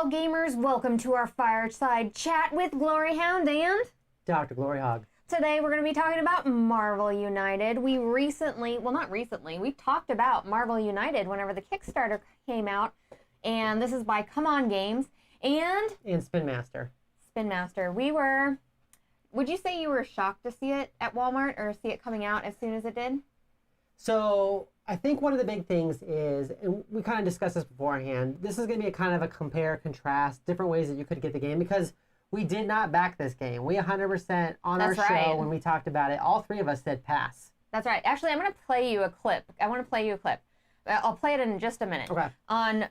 all gamers, welcome to our fireside chat with Gloryhound and Dr. Gloryhougdd. Today we're going to be talking about Marvel United. We talked about Marvel United whenever the Kickstarter came out, and this is by CMON Games and Spin Master. Would you say you were shocked to see it at Walmart or see it coming out as soon as it did? So I think one of the big things is, and we kind of discussed this beforehand, this is going to be a kind of a compare, contrast, different ways that you could get the game, because we did not back this game. We 100% on our show when we talked about it, all three of us said pass. That's right. Actually, I'm going to play you a clip. I'll play it in just a minute. Okay. On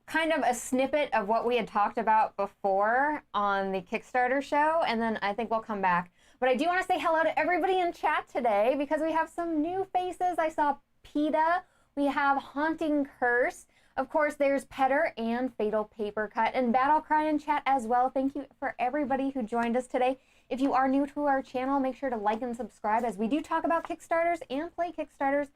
kind of a snippet of what we had talked about before on the Kickstarter show, and then I think we'll come back. But I do want to say hello to everybody in chat today because we have some new faces. I saw PETA. We have Haunting Curse. Of course, there's Petter and Fatal Paper Cut and Battle Cry in chat as well. Thank you for everybody who joined us today. If you are new to our channel, make sure to like and subscribe as we do talk about Kickstarters and play Kickstarters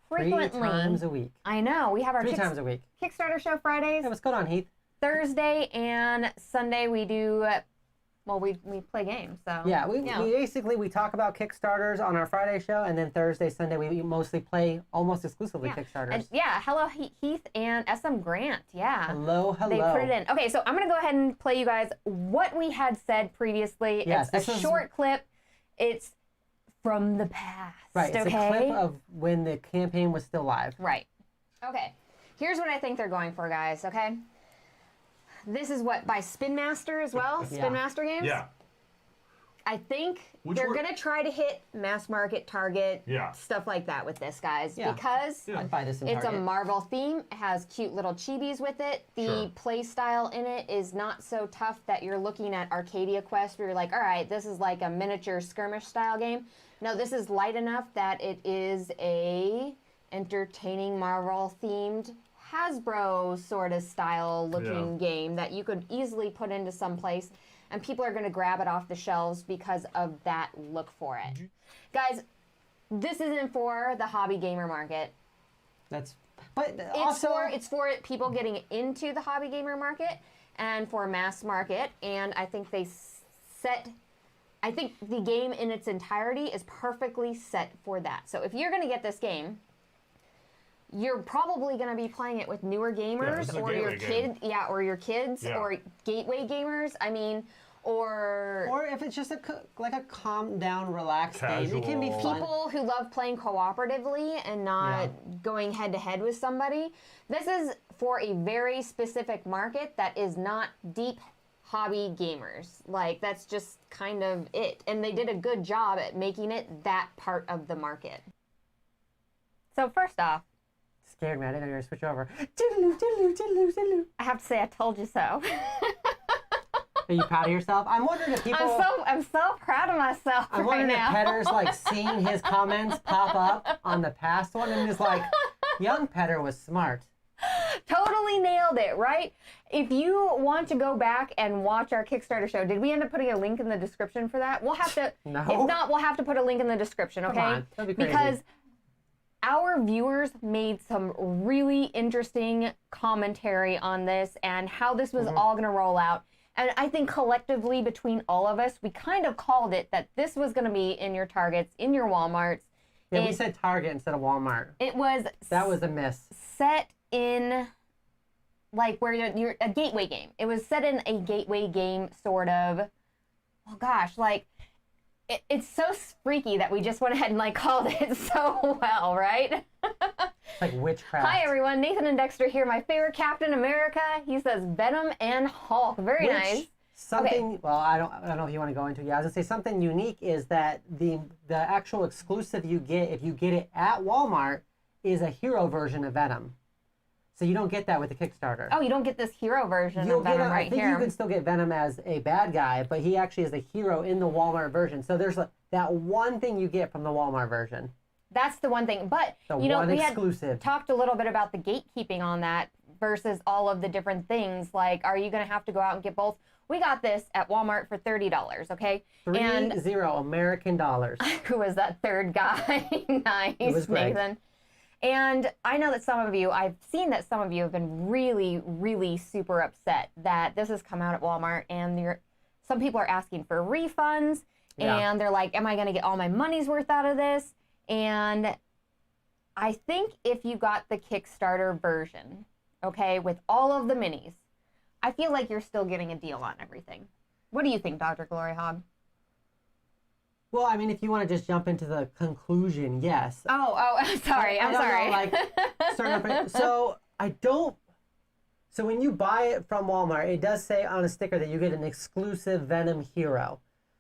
frequently. 3 times a week. I know. We have our 3 times a week. Kickstarter show Fridays. Hey, what's going on, Heath? Thursday and Sunday we do, we play games. So yeah, we basically talk about Kickstarters on our Friday show, and then Thursday, Sunday we mostly play almost exclusively Kickstarters. And hello Heath and SM Grant. Yeah. Hello. They put it in. Okay, so I'm gonna go ahead and play you guys what we had said previously. Yes, it's a short clip. It's from the past. Right. It's okay? a clip of when the campaign was still live. Right. Okay. Here's what I think they're going for, guys. Okay. This is what, by Spin Master as well? Yeah. Spin Master Games? Yeah. I think they're going to try to hit mass market, Target, stuff like that with this, guys. Yeah. Because I'd buy this in it's Target. a Marvel theme. It has cute little chibis with it. The play style in it is not so tough that you're looking at Arcadia Quest where you're like, all right, this is like a miniature skirmish style game. No, this is light enough that it is a entertaining Marvel themed Hasbro sort of style looking game that you could easily put into some place and people are going to grab it off the shelves because of that look for it. Guys, this isn't for the hobby gamer market. It's for people getting into the hobby gamer market and for mass market, and I think I think the game in its entirety is perfectly set for that. So if you're going to get this game, you're probably going to be playing it with newer gamers or your kids, or gateway gamers. I mean, or if it's just like a calm down, relaxed game, it can be fun. People who love playing cooperatively and not going head to head with somebody. This is for a very specific market that is not deep hobby gamers. Like, that's just kind of it. And they did a good job at making it that part of the market. So first off, scared me. I didn't know you were going to switch over. I have to say, I told you so. Are you proud of yourself? I'm wondering if people... I'm so proud of myself I'm wondering if Petter's like seeing his comments pop up on the past one and is like, young Petter was smart. Totally nailed it, right? If you want to go back and watch our Kickstarter show, did we end up putting a link in the description for that? We'll have to... No. If not, we'll have to put a link in the description, okay? Come on. That'd be crazy. Because our viewers made some really interesting commentary on this and how this was all going to roll out. And I think collectively between all of us, we kind of called it that this was going to be in your Targets, in your Walmarts. Yeah, we said Target instead of Walmart. That was a miss. Set in, like, where you're a gateway game. It was set in a gateway game, sort of. Oh, gosh, like, it's so freaky that we just went ahead and, like, called it so well, right? It's like witchcraft. Hi, everyone. Nathan and Dexter here. My favorite Captain America. He says Venom and Hulk. Very nice. Something, well, I don't know if you want to go into it. Yeah, I was going to say something unique is that the actual exclusive you get, if you get it at Walmart, is a hero version of Venom. So you don't get that with the Kickstarter. Oh, you don't get this hero version of Venom right here. I think you can still get Venom as a bad guy, but he actually is a hero in the Walmart version. So there's that one thing you get from the Walmart version. That's the one thing. But, we had talked a little bit about the gatekeeping on that versus all of the different things. Like, are you going to have to go out and get both? We got this at Walmart for $30, okay? 30 American dollars. Who was that third guy? Nice, it was Greg. Nathan. And I know that I've seen that some of you have been really, really super upset that this has come out at Walmart, and some people are asking for refunds, and they're like, am I going to get all my money's worth out of this? And I think if you got the Kickstarter version, okay, with all of the minis, I feel like you're still getting a deal on everything. What do you think, Dr. Gloryhoundd? Well, I mean, if you want to just jump into the conclusion, yes. I'm sorry. I'm sorry. So when you buy it from Walmart, it does say on a sticker that you get an exclusive Venom hero.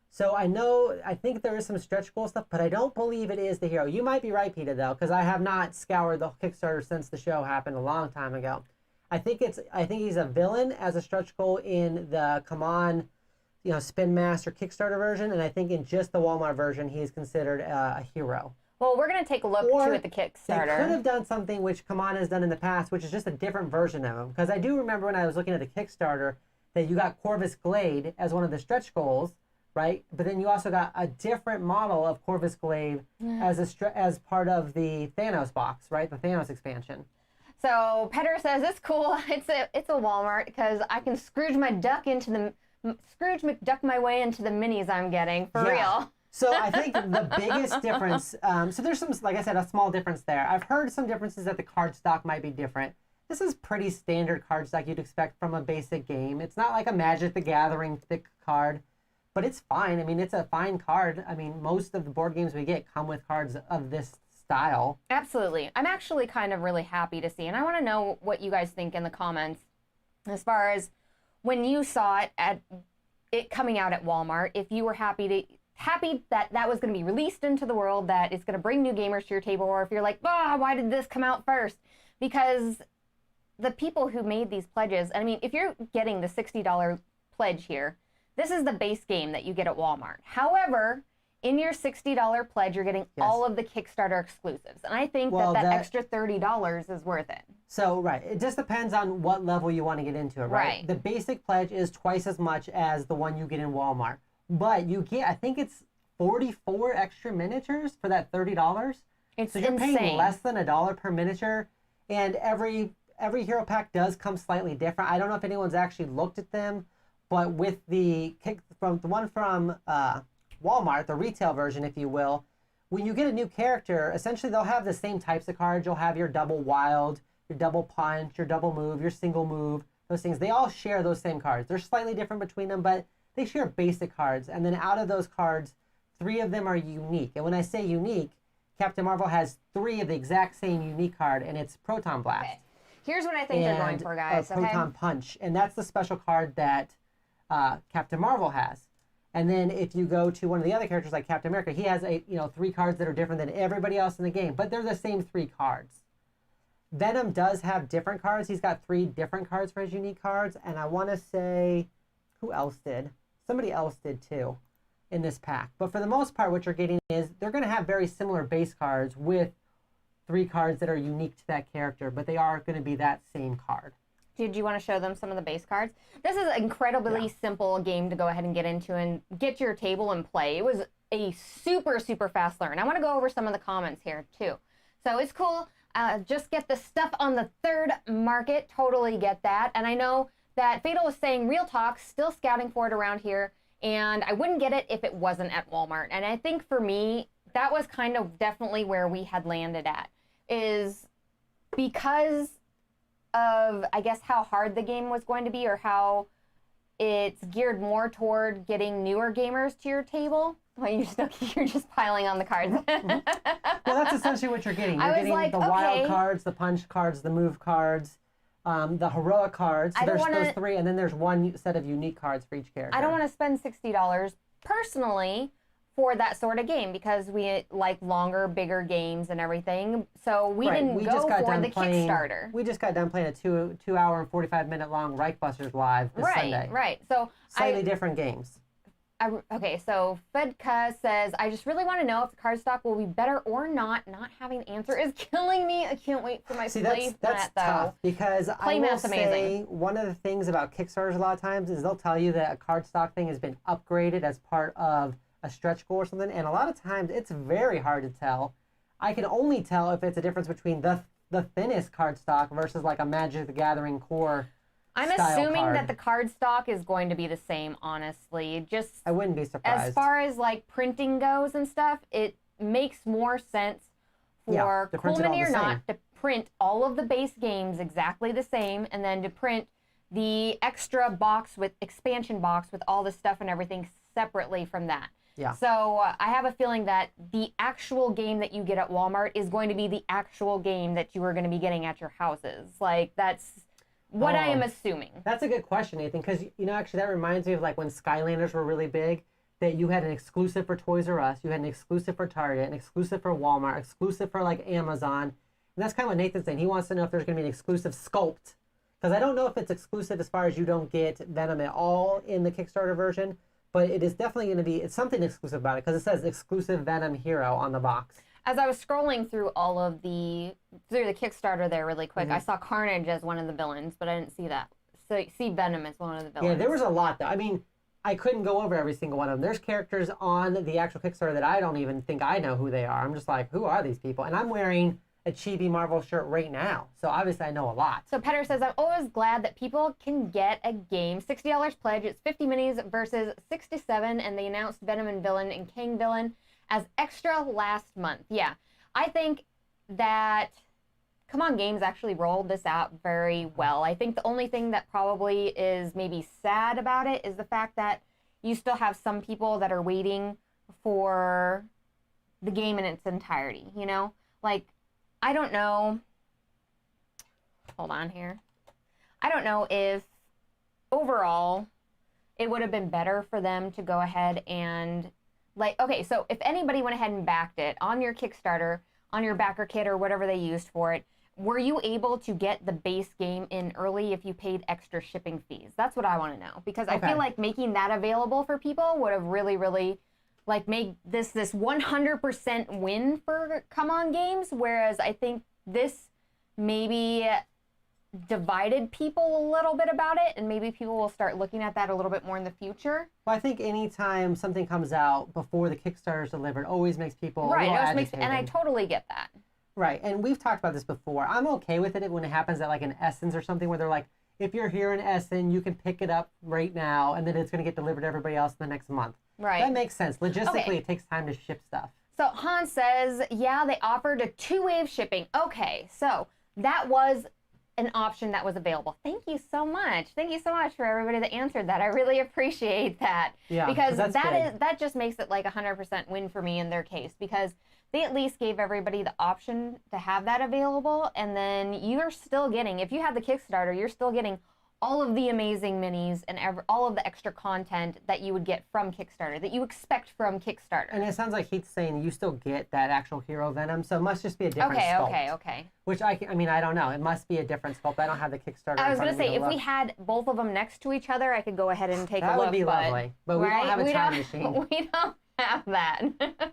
So I think there is some stretch goal stuff, but I don't believe it is the hero. You might be right, Peter, though, because I have not scoured the Kickstarter since the show happened a long time ago. I think he's a villain as a stretch goal in the CMON, Spin Master Kickstarter version, and I think in just the Walmart version, he is considered a hero. Well, we're going to take a look, too, at the Kickstarter. They could have done something which CMON has done in the past, which is just a different version of him. Because I do remember when I was looking at the Kickstarter that you got Corvus Glade as one of the stretch goals, right? But then you also got a different model of Corvus Glade as part of the Thanos box, right? The Thanos expansion. So Pedro says, it's cool. It's a Walmart because I can Scrooge McDuck my way into the minis I'm getting, for real. So I think the biggest difference, so there's some, like I said, a small difference there. I've heard some differences that the card stock might be different. This is pretty standard card stock you'd expect from a basic game. It's not like a Magic the Gathering thick card, but it's fine. I mean, it's a fine card. I mean, most of the board games we get come with cards of this style. Absolutely. I'm actually kind of really happy to see, and I want to know what you guys think in the comments as far as when you saw it coming out at Walmart, if you were happy that that was going to be released into the world, that it's going to bring new gamers to your table, or if you're like, why did this come out first? Because the people who made these pledges, I mean, if you're getting the $60 pledge here, this is the base game that you get at Walmart. However, in your $60 pledge, you're getting all of the Kickstarter exclusives. And I think that extra $30 is worth it. So, right. It just depends on what level you want to get into it, right? The basic pledge is twice as much as the one you get in Walmart. But you get, I think it's 44 extra miniatures for that $30. So you're paying less than $1 per miniature. And every hero pack does come slightly different. I don't know if anyone's actually looked at them, but with the one from Walmart, the retail version, if you will, when you get a new character, essentially they'll have the same types of cards. You'll have your double wild, your double punch, your double move, your single move, those things. They all share those same cards. They're slightly different between them, but they share basic cards. And then out of those cards, 3 of them are unique. And when I say unique, Captain Marvel has 3 of the exact same unique card, and it's Proton Blast. Okay. Here's what I think they're going for, guys. Proton Punch. And that's the special card that Captain Marvel has. And then if you go to one of the other characters like Captain America, he has 3 cards that are different than everybody else in the game, but they're the same 3 cards. Venom does have different cards. He's got 3 different cards for his unique cards, and I want to say, who else did? Somebody else did too in this pack. But for the most part, what you're getting is they're going to have very similar base cards with 3 cards that are unique to that character, but they are going to be that same card. Did you want to show them some of the base cards? This is an incredibly simple game to go ahead and get into and get to your table and play. It was a super, super fast learn. I want to go over some of the comments here too. So it's cool. Just get the stuff on the third market. Totally get that. And I know that Fatal was saying, real talk, still scouting for it around here. And I wouldn't get it if it wasn't at Walmart. And I think for me, that was kind of definitely where we had landed at. Is because of, I guess, how hard the game was going to be, or how it's geared more toward getting newer gamers to your table. Well, you're just piling on the cards. Well, that's essentially what you're getting. You're getting the wild cards, the punch cards, the move cards, the heroic cards. So there's those 3, and then there's 1 set of unique cards for each character. I don't want to spend $60 personally for that sort of game because we like longer, bigger games and everything. So we didn't go for the Kickstarter. We just got done playing a 2 hour and 45-minute long Reichbusters live this Sunday. Right. So slightly different games. Okay, so Fedka says, I just really want to know if the card stock will be better or not. Not having an answer is killing me. I can't wait for my play that's tough, because I will say one of the things about Kickstarters a lot of times is they'll tell you that a card stock thing has been upgraded as part of a stretch goal or something, and a lot of times it's very hard to tell. I can only tell if it's a difference between the thinnest cardstock versus like a Magic the Gathering core. I'm assuming that the cardstock is going to be the same, honestly. Just I wouldn't be surprised. As far as like printing goes and stuff, it makes more sense for cool mini or not to print all of the base games exactly the same, and then to print the extra box with expansion box with all the stuff and everything separately from that. Yeah. So I have a feeling that the actual game that you get at Walmart is going to be the actual game that you are going to be getting at your houses. Like, that's what I am assuming. That's a good question, Nathan, because, you know, actually that reminds me of like when Skylanders were really big, that you had an exclusive for Toys R Us, you had an exclusive for Target, an exclusive for Walmart, exclusive for like Amazon. And that's kind of what Nathan's saying. He wants to know if there's going to be an exclusive sculpt. Because I don't know if it's exclusive as far as you don't get Venom at all in the Kickstarter version, but it is definitely going to be, it's something exclusive about it, because it says exclusive Venom hero on the box. As I was scrolling through through the Kickstarter there really quick, I saw Carnage as one of the villains, but I didn't see that. So see Venom as one of the villains. Yeah, there was a lot though. I mean, I couldn't go over every single one of them. There's characters on the actual Kickstarter that I don't even think I know who they are. I'm just like, who are these people? And I'm wearing a Chibi Marvel shirt right now. So obviously I know a lot. So Petter says, I'm always glad that people can get a game. $60 pledge. It's 50 minis versus 67, and they announced Venom and Villain and King Villain as extra last month. Yeah, I think that CMON Games actually rolled this out very well. I think the only thing that probably is maybe sad about it is the fact that you still have some people that are waiting for the game in its entirety, you know? Like, I don't know. Hold on here. I don't know if overall it would have been better for them to go ahead and, like, okay, so if anybody went ahead and backed it on your Kickstarter, on your backer kit or whatever they used for it, were you able to get the base game in early if you paid extra shipping fees? That's what I want to know, because I feel like making that available for people would have really, really like made this 100% win for CMON Games, whereas I think this maybe divided people a little bit about it, and maybe people will start looking at that a little bit more in the future. Well, I think anytime something comes out before the Kickstarter is delivered always makes people right, a little agitated. and I totally get that. Right, and we've talked about this before. I'm okay with it when it happens at like an Essence or something where they're like, if you're here in Essen, you can pick it up right now, and then it's going to get delivered to everybody else in the next month. Right. That makes sense. Logistically, it takes time to ship stuff. So Hans says, yeah, they offered a 2-wave shipping. Okay, so that was an option that was available. Thank you so much. Thank you so much for everybody that answered that. I really appreciate that. Yeah, because that just makes it like 100% win for me in their case, because they at least gave everybody the option to have that available, and then you're still getting, if you have the Kickstarter, you're still getting all of the amazing minis and all of the extra content that you would get from Kickstarter, that you expect from Kickstarter. And it sounds like Heath's saying you still get that actual hero Venom, so it must just be a different sculpt. Okay. Which I mean, I don't know. It must be a different sculpt. I don't have the Kickstarter. I was going to say, if we had both of them next to each other, I could go ahead and take a look. That would be lovely. But we don't have a time machine. We don't have that.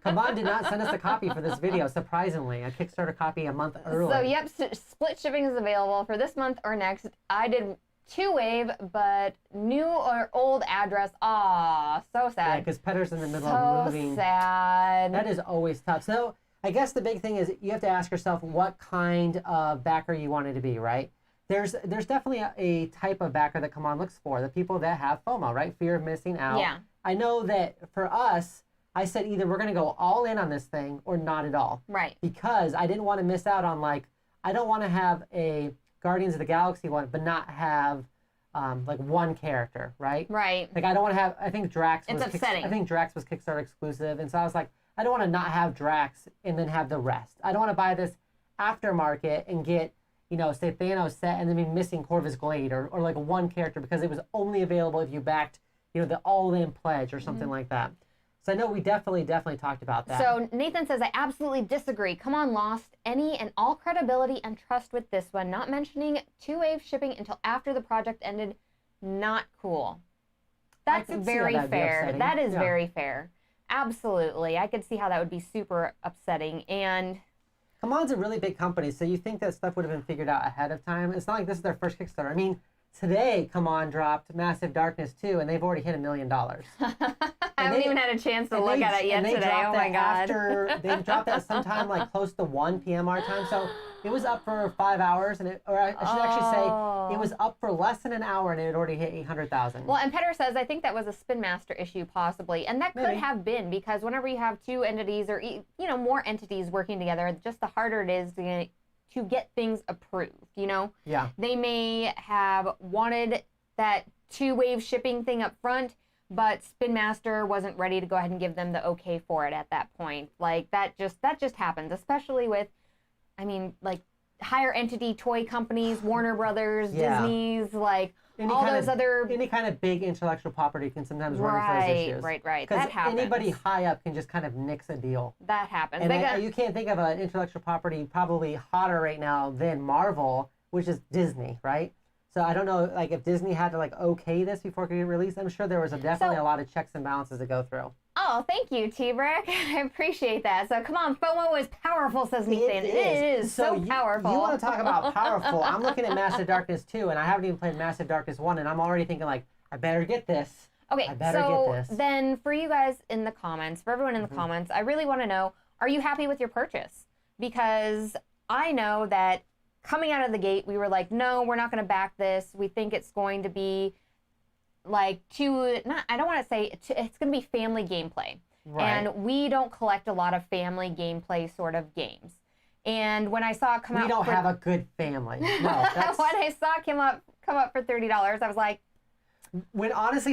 CMON did not send us a copy for this video, surprisingly. A Kickstarter copy a month early. So, yep, split shipping is available for this month or next. I did 2-wave, but new or old address. Aw, so sad. Yeah, because Petter's in the middle of moving. So sad. That is always tough. So I guess the big thing is you have to ask yourself what kind of backer you want it to be, right? There's definitely a type of backer that CMON looks for, the people that have FOMO, right? Fear of missing out. Yeah. I know that for us, I said either we're going to go all in on this thing or not at all. Right. Because I didn't want to miss out on, like, I don't want to have a Guardians of the Galaxy one, but not have like one character, right? Right. Like I don't want to have. I think Drax was. It's upsetting. I think Drax was Kickstarter exclusive, and so I was like, I don't want to not have Drax and then have the rest. I don't want to buy this aftermarket and get, you know, say Thanos set and then be missing Corvus Glade or like one character because it was only available if you backed, you know, the all-in pledge or something like that. So I know we definitely talked about that. So Nathan says, I absolutely disagree. CMON lost any and all credibility and trust with this one. Not mentioning 2-wave shipping until after the project ended. Not cool. That's very fair. That is very fair. Absolutely. I could see how that would be super upsetting. And CMON's a really big company, so you think that stuff would have been figured out ahead of time. It's not like this is their first Kickstarter. I mean, today CMON dropped Massive Darkness 2, and they've already hit $1 million. haven't even had a chance to look at it yet today. Oh my God. They dropped that sometime like close to 1 p.m. our time. So it was up for 5 hours, and I should actually say it was up for less than an hour, and it had already hit 800,000. Well, and Petter says, I think that was a Spin Master issue possibly. And that could have been, because whenever you have two entities or, more entities working together, just the harder it is to get things approved, Yeah. They may have wanted that 2-wave shipping thing up front, but Spin Master wasn't ready to go ahead and give them the okay for it at that point. Like, that just happens, especially with, like, higher entity toy companies, Warner Brothers, Disney's, like, any kind of big intellectual property can sometimes run into those issues. Right. Because That happens. anybody high up can just kind of nix a deal. That happens. And you can't think of an intellectual property probably hotter right now than Marvel, which is Disney, right? So I don't know, like, if Disney had to, like, okay this before it could get released. I'm sure there was definitely a lot of checks and balances to go through. Oh, thank you, T-Brick. I appreciate that. So come on, FOMO is powerful, says Nathan. It is so powerful. You want to talk about powerful? I'm looking at Massive Darkness 2, and I haven't even played Massive Darkness 1, and I'm already thinking, like, I better get this. Okay, I better get this. Then for you guys in the comments, for everyone in the comments, I really want to know, are you happy with your purchase? Because I know that coming out of the gate, we were like, no, we're not going to back this. We think it's going to be like I don't want to say, it's going to be family gameplay. Right. And we don't collect a lot of family gameplay sort of games. And when I saw it come out... We don't have a good family. No, when I saw it come up for $30, I was like...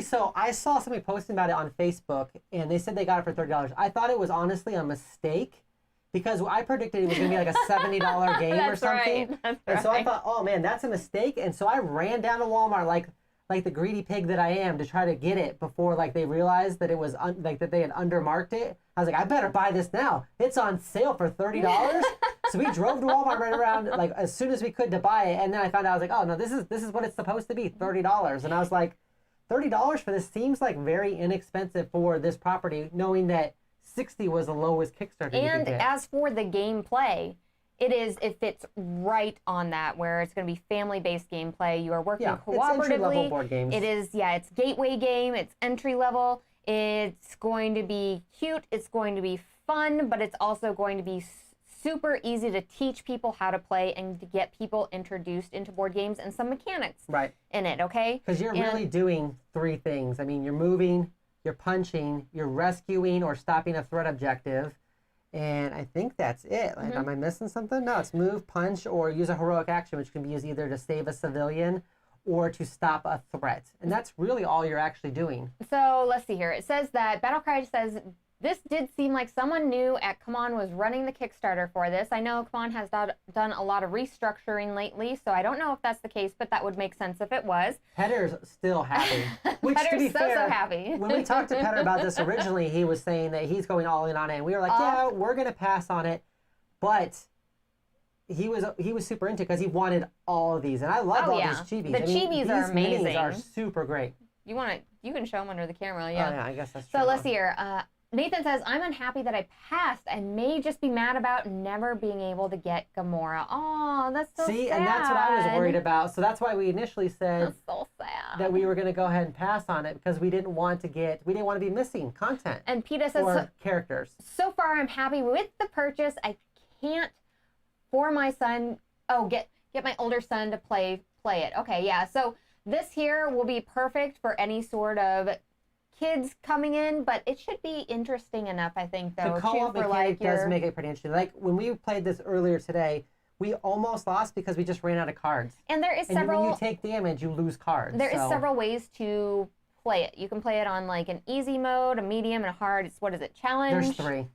So I saw somebody posting about it on Facebook, and they said they got it for $30. I thought it was honestly a mistake, because I predicted it was going to be like a $70 game or something. Right. That's and so I thought, oh man, that's a mistake. And so I ran down to Walmart like the greedy pig that I am to try to get it before like they realized that it was that they had undermarked it. I was like, I better buy this now. It's on sale for $30. So we drove to Walmart right around like as soon as we could to buy it. And then I found out, I was like, oh no, this is what it's supposed to be, $30. And I was like, $30 for this seems like very inexpensive for this property, knowing that 60 was the lowest Kickstarter you could get. And as for the gameplay, it fits right on that, where it's going to be family-based gameplay. You are working cooperatively. It's entry-level board games. It is, it's gateway game. It's entry-level. It's going to be cute. It's going to be fun, but it's also going to be super easy to teach people how to play and to get people introduced into board games and some mechanics in it, okay? Because you're really doing 3 things. I mean, you're moving, you're punching, you're rescuing or stopping a threat objective, and I think that's it. Like, am I missing something? No, it's move, punch, or use a heroic action, which can be used either to save a civilian or to stop a threat. And that's really all you're actually doing. So let's see here. It says that Battlecry says, this did seem like someone new at CMON was running the Kickstarter for this. I know CMON has done a lot of restructuring lately, so I don't know if that's the case, but that would make sense if it was. Petter's still happy. Which, Petter's to be fair, so happy. When we talked to Petter about this originally, he was saying that he's going all in on it. And we were like, yeah, we're going to pass on it. But he was super into it because he wanted all of these. And I love all these chibis. The chibis are amazing. These minis are super great. You can show them under the camera, yeah. Oh, yeah, I guess that's true. So let's see here. Nathan says, I'm unhappy that I passed. I may just be mad about never being able to get Gamora. Oh, that's so sad. See, and that's what I was worried about. So that's why we initially said that we were going to go ahead and pass on it, because we didn't want to be missing content. And PETA says, or characters. So far, I'm happy with the purchase. I can't for my son, get my older son to play it. Okay, yeah. So this here will be perfect for any sort of kids coming in, but it should be interesting enough, I think, though. The co-op mechanic does make it pretty interesting. Like, when we played this earlier today, we almost lost because we just ran out of cards. And there is several... when you take damage, you lose cards. There is several ways to play it. You can play it on, like, an easy mode, a medium, and a hard. It's, what is it, challenge? There's 3.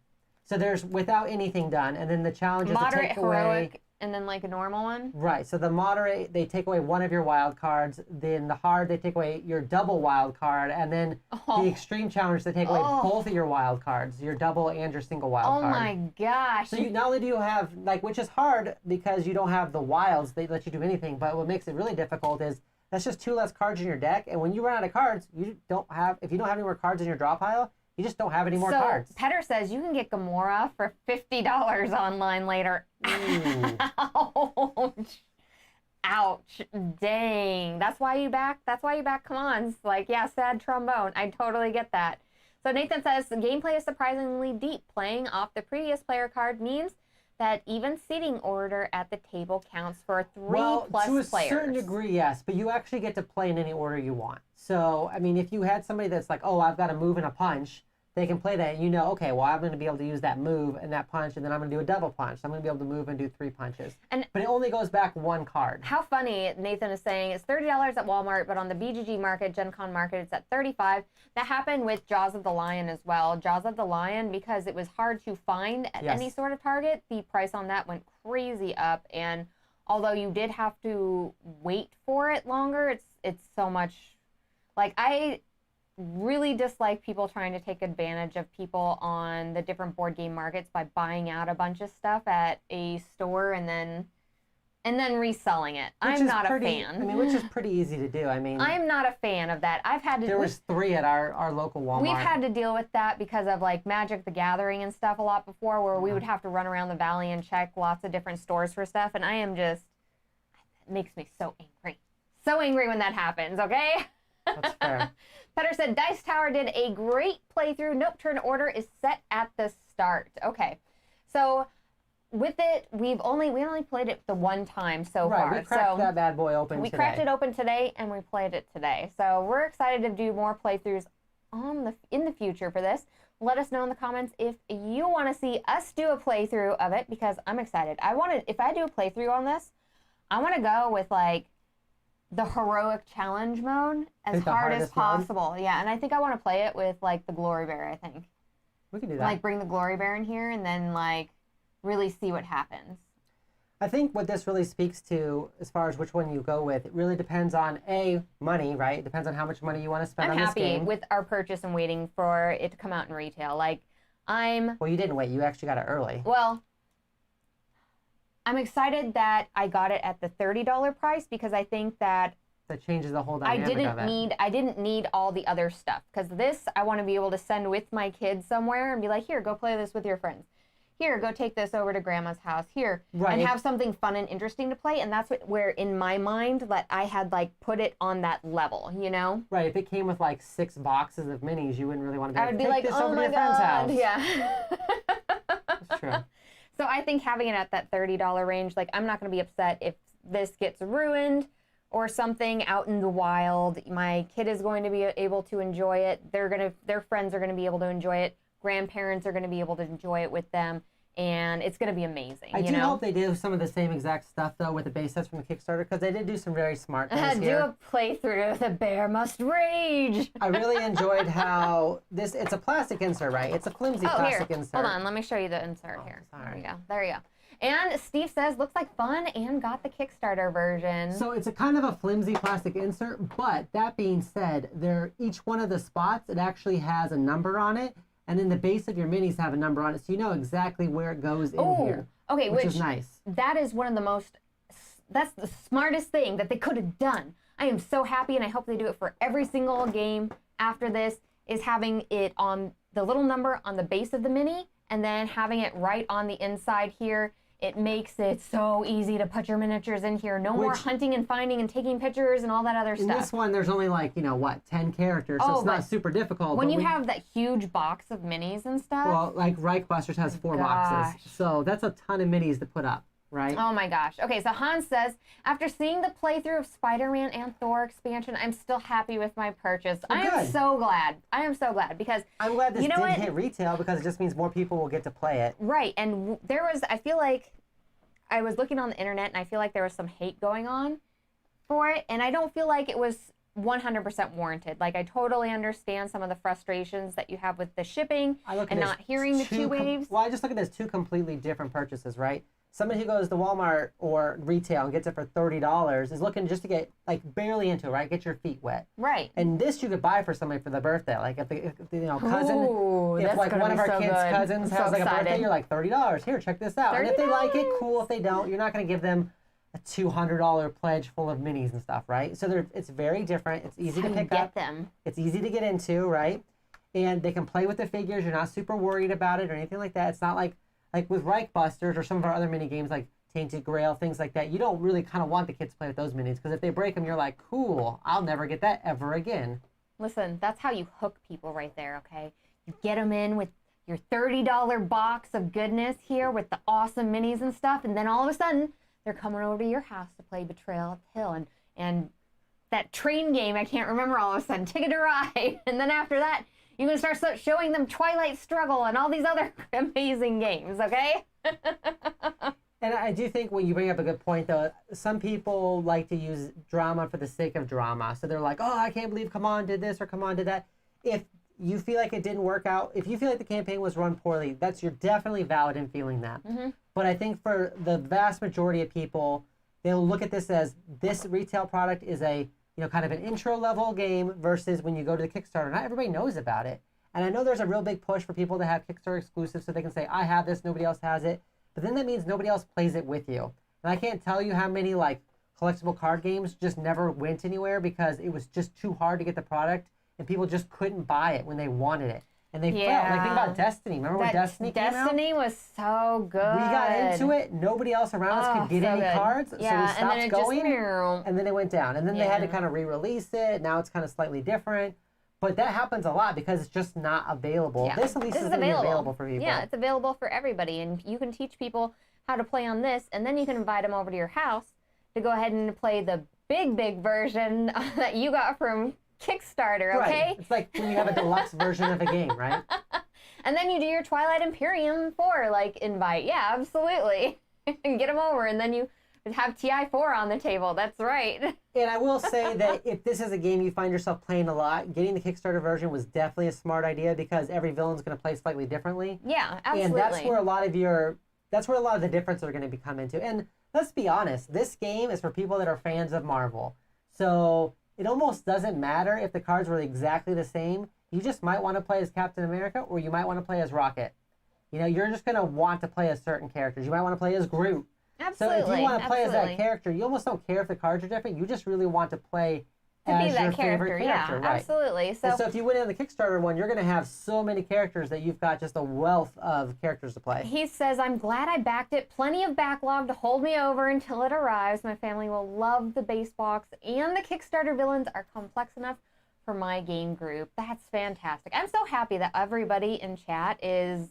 So there's without anything done, and then the challenge is to take away... heroic, and then, like, a normal one? Right. So the moderate, they take away one of your wild cards. Then the hard, they take away your double wild card. And then the extreme challenge, they take away both of your wild cards, your double and your single wild card. Oh, my gosh. So not only do you have, like, which is hard because you don't have the wilds, they let you do anything. But what makes it really difficult is that's just 2 less cards in your deck. And when you run out of cards, if you don't have any more cards in your draw pile, you just don't have any more cards. So Petter says you can get Gamora for $50 online later. Ouch. Ouch. Dang. That's why you back CMONs. Like, yeah, sad trombone. I totally get that. So Nathan says the gameplay is surprisingly deep. Playing off the previous player card means that even seating order at the table counts for 3+ players. To a certain degree, yes, but you actually get to play in any order you want. So, I mean, if you had somebody that's like, oh, I've got to move and a punch, they can play that. You know, okay, well, I'm going to be able to use that move and that punch, and then I'm going to do a double punch. So I'm going to be able to move and do 3 punches. But it only goes back 1 card. How funny, Nathan is saying, it's $30 at Walmart, but on the BGG market, Gen Con market, it's at $35. That happened with Jaws of the Lion as well. Jaws of the Lion, because it was hard to find at any sort of Target, the price on that went crazy up. And although you did have to wait for it longer, it's so much... Like, I really dislike people trying to take advantage of people on the different board game markets by buying out a bunch of stuff at a store and then reselling it. I'm not a fan. I mean, which is pretty easy to do. I mean, I'm not a fan of that. There was 3 at our local Walmart. We've had to deal with that because of like Magic the Gathering and stuff a lot before, where we would have to run around the valley and check lots of different stores for stuff, and it makes me so angry. So angry when that happens, okay? That's fair. Petter said, Dice Tower did a great playthrough. Nope, turn order is set at the start. Okay. So with it, we only played it the one time so far. Right, we cracked that bad boy open today. We cracked it open today, and we played it today. So we're excited to do more playthroughs in the future for this. Let us know in the comments if you want to see us do a playthrough of it, because I'm excited. If I do a playthrough on this, I want to go with like the heroic challenge mode as hard as possible. Mode? Yeah, and I think I want to play it with like the Glory Bear, I think. We can do that. Like bring the Glory Bear in here and then like really see what happens. I think what this really speaks to, as far as which one you go with, it really depends on money, right? It depends on how much money you want to spend on this game. I'm happy with our purchase and waiting for it to come out in retail. Well, you didn't wait. You actually got it early. Well, I'm excited that I got it at the $30 price, because I think that changes the whole dynamic of it. I didn't need all the other stuff, because this I want to be able to send with my kids somewhere and be like, here, go play this with your friends. Here, go take this over to grandma's house. Here, and have something fun and interesting to play. And that's where in my mind that I had like put it on that level, you know? Right. If it came with like 6 boxes of minis, you wouldn't really want to I would be like, this oh over my to your friend's house. Yeah. That's true. So I think having it at that $30 range, like I'm not going to be upset if this gets ruined or something out in the wild. My kid is going to be able to enjoy it. Their friends are going to be able to enjoy it. Grandparents are going to be able to enjoy it with them, and it's going to be amazing. I do hope they do some of the same exact stuff though with the base sets from the Kickstarter, because they did do some very smart things here. Do a playthrough. The bear must rage. I really enjoyed how it's a plastic insert, right? It's a flimsy plastic insert. Hold on, let me show you the insert here. Sorry. There you go. And Steve says, looks like fun, and got the Kickstarter version. So it's a kind of a flimsy plastic insert, but that being said, each one of the spots, it actually has a number on it. And then the base of your minis have a number on it, so you know exactly where it goes in here. Okay, which is nice. That is one of the that's the smartest thing that they could have done. I am so happy, and I hope they do it for every single game after this, is having it on the little number on the base of the mini, and then having it right on the inside here. It makes it so easy to put your miniatures in here. No more hunting and finding and taking pictures and all that other stuff. In this one, there's only 10 characters, so it's not super difficult. When you have that huge box of minis and stuff. Well, like Reichbusters has 4 boxes, so that's a ton of minis to put up, right? Oh my gosh. Okay, so Hans says, after seeing the playthrough of Spider-Man and Thor expansion, I'm still happy with my purchase. I am so glad. I am so glad, because I'm glad this didn't hit retail, because it just means more people will get to play it. Right, and I feel like I was looking on the internet, and I feel like there was some hate going on for it, and I don't feel like it was 100% warranted. Like, I totally understand some of the frustrations that you have with the shipping and not hearing the 2 waves. Well, I just look at this 2 completely different purchases, right? Somebody who goes to Walmart or retail and gets it for $30 is looking just to get barely into it, right? Get your feet wet. Right. And this you could buy for somebody for their birthday. Like if cousin, Ooh, if like one of our kids' cousins has like a birthday, you're like $30. Here, check this out. $30? And if they like it, cool. If they don't, you're not going to give them a $200 pledge full of minis and stuff, right? So it's very different. It's easy to pick up. Them. It's easy to get into, right? And they can play with the figures. You're not super worried about it or anything like that. It's not like with Reichbusters or some of our other mini games like Tainted Grail, things like that. You don't really kind of want the kids to play with those minis, because if they break them, you're like, cool, I'll never get that ever again. Listen, that's how you hook people right there, okay? get them in with your $30 box of goodness here with the awesome minis and stuff, and then all of a sudden they're coming over to your house to play Betrayal at the Hill and that train game I can't remember all of a sudden, Ticket to Ride, and then after that you can start showing them Twilight Struggle and all these other amazing games, okay? And I do think when you bring up a good point, though, some people like to use drama for the sake of drama. So they're like, oh, I can't believe CMON did this or CMON did that. If you feel like it didn't work out, if you feel like the campaign was run poorly, you're definitely valid in feeling that. Mm-hmm. But I think for the vast majority of people, they'll look at this as this retail product is a kind of an intro level game versus when you go to the Kickstarter. Not everybody knows about it. And I know there's a real big push for people to have Kickstarter exclusives so they can say, I have this, nobody else has it. But then that means nobody else plays it with you. And I can't tell you how many collectible card games just never went anywhere because it was just too hard to get the product and people just couldn't buy it when they wanted it. And they felt think about Destiny. Remember when Destiny came out? Destiny was so good. We got into it. Nobody else around us could get any cards. Yeah, so we stopped going. And then it went down. And then they had to kind of re-release it. Now it's kind of slightly different. But that happens a lot because it's just not available. Yeah. This at least is going to be available for people. Yeah, it's available for everybody. And you can teach people how to play on this. And then you can invite them over to your house to go ahead and play the big version that you got from Kickstarter, okay? Right. It's like when you have a deluxe version of a game, right? And then you do your Twilight Imperium 4 invite. Yeah, absolutely. Get them over, and then you have TI4 on the table. That's right. And I will say that if this is a game you find yourself playing a lot, getting the Kickstarter version was definitely a smart idea because every villain's going to play slightly differently. Yeah, absolutely. And that's where a lot of the difference are going to come into. And let's be honest, this game is for people that are fans of Marvel. So it almost doesn't matter if the cards were exactly the same. You just might want to play as Captain America or you might want to play as Rocket. You're just going to want to play as certain characters. You might want to play as Groot. Absolutely. So if you want to play as that character, you almost don't care if the cards are different. You just really want to play as your favorite character. Yeah, right. Absolutely. So if you win in the Kickstarter one, you're going to have so many characters that you've got just a wealth of characters to play. He says, I'm glad I backed it. Plenty of backlog to hold me over until it arrives. My family will love the base box, and the Kickstarter villains are complex enough for my game group. That's fantastic. I'm so happy that everybody in chat is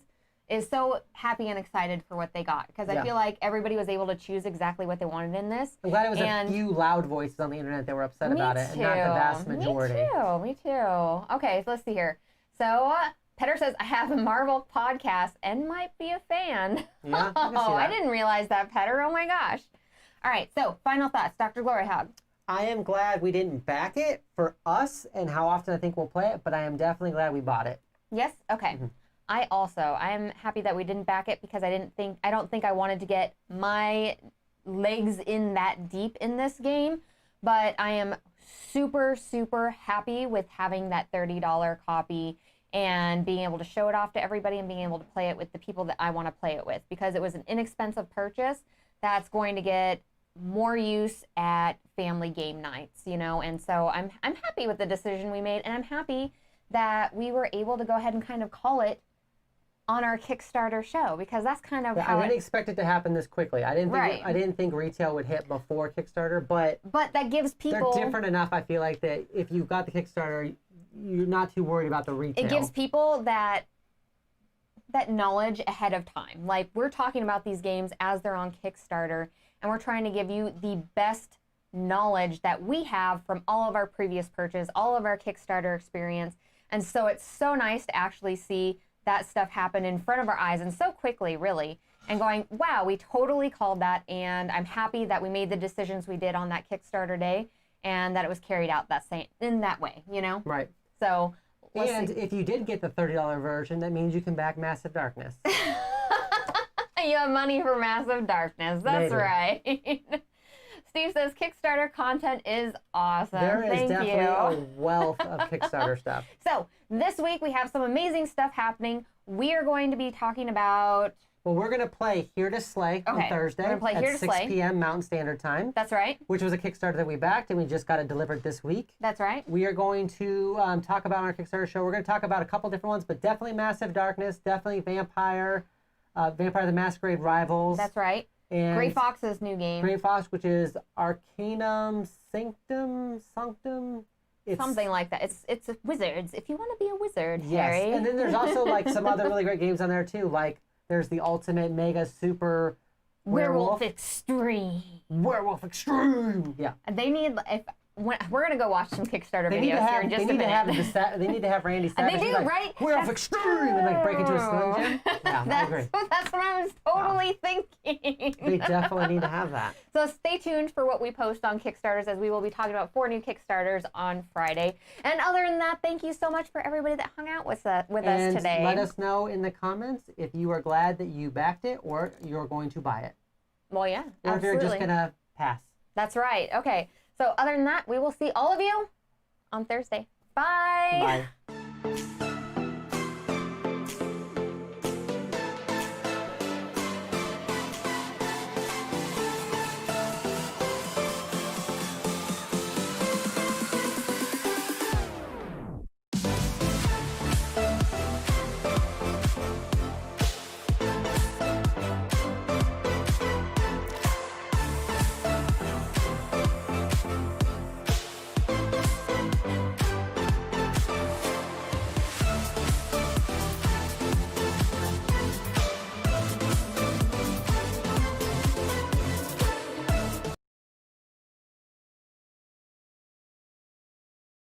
so happy and excited for what they got because I feel like everybody was able to choose exactly what they wanted in this. I'm glad it was a few loud voices on the internet that were upset about it and not the vast majority. Me too. Okay, so let's see here. So Petter says, I have a Marvel podcast and might be a fan. Yeah, I can see that. I didn't realize that, Petter. Oh my gosh. All right, so final thoughts, Dr. Gloryhoundd. I am glad we didn't back it for us and how often I think we'll play it, but I am definitely glad we bought it. Yes? Okay. Mm-hmm. I'm happy that we didn't back it because I don't think I wanted to get my legs in that deep in this game, but I am super, super happy with having that $30 copy and being able to show it off to everybody and being able to play it with the people that I want to play it with because it was an inexpensive purchase that's going to get more use at family game nights, and so I'm happy with the decision we made, and I'm happy that we were able to go ahead and kind of call it on our Kickstarter show because that's kind of how I didn't expect it to happen this quickly. I didn't think retail would hit before Kickstarter, but that gives people they're different enough. I feel like that if you got the Kickstarter, you're not too worried about the retail. It gives people that knowledge ahead of time. Like we're talking about these games as they're on Kickstarter, and we're trying to give you the best knowledge that we have from all of our previous purchases, all of our Kickstarter experience, and so it's so nice to actually see that stuff happen in front of our eyes and so quickly, really, and going, wow, we totally called that, and I'm happy that we made the decisions we did on that Kickstarter day and that it was carried out in that way, Right. So, if you did get the $30 version, that means you can back Massive Darkness. You have money for Massive Darkness. That's Maybe. Right. Steve says Kickstarter content is awesome. There is Thank definitely you. a wealth of Kickstarter stuff. So this week we have some amazing stuff happening. We are going to be talking about... Well, we're going to play Here to Slay on Thursday we're gonna play Here at to 6 Slay. p.m. Mountain Standard Time. That's right. Which was a Kickstarter that we backed, and we just got it delivered this week. That's right. We are going to talk about on our Kickstarter show. We're going to talk about a couple different ones, but definitely Massive Darkness, definitely Vampire the Masquerade Rivals. That's right. And Gray Fox's new game. Gray Fox, which is Arcanum Sanctum. Something like that. It's wizards. If you want to be a wizard, yes. Harry. And then there's also like some other really great games on there too. Like there's the Ultimate Mega Super Werewolf Extreme. Werewolf Extreme. Yeah. They need we're gonna go watch some Kickstarter They videos need to have, here in just a minute. they need to have Randy Savage. They do, like, right? Werewolf Extreme and like break into a Slim Jim. Yeah, I agree. That's what I was totally thinking. They definitely need to have that. So stay tuned for what we post on Kickstarters, as we will be talking about 4 new Kickstarters on Friday. And other than that, thank you so much for everybody that hung out with us today. Let us know in the comments if you are glad that you backed it or you're going to buy it. Well, yeah, or absolutely. if you're just going to pass. That's right. Okay. So other than that, we will see all of you on Thursday. Bye. Bye.